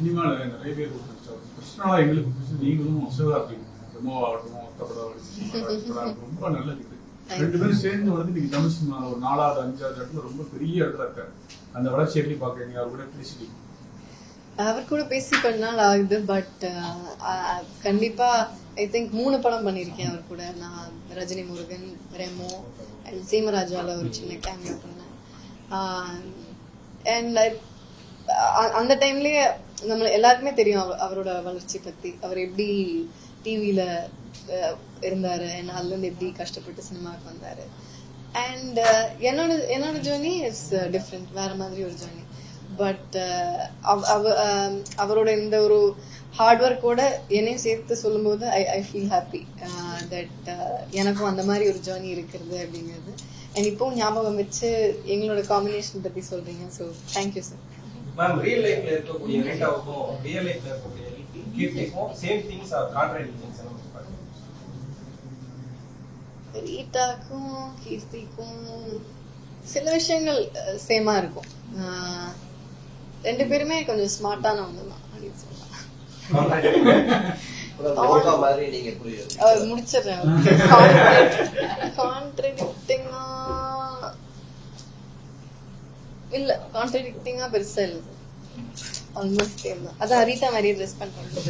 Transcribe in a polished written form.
சினிமாவில் நிறைய பேர் பர்சனலாக எங்களுக்கு பிடிச்சி நீங்களும் சிவகார்த்திக் ரெமோவாகட்டும் ஒத்தப்படம் ரொம்ப நல்ல இது. ரெண்டு பேரும் சேர்ந்து வந்து இன்னைக்கு தமிழ் சினிமாவில் ஒரு 4வது 5வது இடத்துல ரொம்ப பெரிய இடத்துல இருக்காரு. அந்த வளர்ச்சி எப்படி பாக்குறீங்க? அவர் கூட பேசிட்டீங்க? அவர் கூட பேசி கொஞ்ச நாள் ஆகுது. பட் கண்டிப்பா ஐ திங்க் 3 படம் பண்ணியிருக்கேன் அவர் கூட. நான் ரஜினி முருகன், ரெமோ அண்ட் சீமராஜால ஒரு சின்ன கேமியோ பண்ணேன். அண்ட் அந்த டைம்லயே நம்ம எல்லாருக்குமே தெரியும் அவரோட வளர்ச்சி பத்தி. அவர் எப்படி டிவியில இருந்தாரு, அதுல இருந்து எப்படி கஷ்டப்பட்டு சினிமாவுக்கு வந்தாரு. அண்ட் என்னோட ஜேர்னி இஸ் டிஃப்ரெண்ட், வேற மாதிரி ஒரு ஜேர்னி. பட் அவரோட இந்த ஒரு ஹார்ட் ஒர்க்கோட என்னையும் சேர்த்து சொல்லும் போது ஐ ஃபீல் ஹாப்பி தட் எனக்கும் அந்த மாதிரி ஒரு ஜேர்னி இருக்கிறது அப்படிங்கிறது. அண்ட் இப்போ ஞாபகம் வச்சு எங்களோட காம்பினேஷன் பத்தி சொல்றீங்க. So thank you sir. Ma'am, real லைஃப்ல இருக்கக்கூடிய ரீட்டாவுக்கும் ரியல் லைஃப்ல இருக்கக்கூடிய கீர்த்திக்கும் சேம் திங்ஸ் ஆர் கான்ட்ராடிக்ஷன்ஸ்? ரீட்டாக்கும் கீர்த்திக்கும் சில விஷயங்கள் சேமா இருக்கும். ரெண்டு பேருமே கொஞ்சம் ஸ்மார்ட்டானவங்க தான் அப்படின்னு சொல்லலாம். முடிச்சிடுறேன். கான்ட்ராடிக்டிங்கா இல்ல, கான்ட்ராடிக்டிங்கா பெருசா இல்ல, ஆல்மோஸ்ட் சேம் தான். அதான் ரீட்டா மாதிரியே ட்ரெஸ் பண்றாங்க.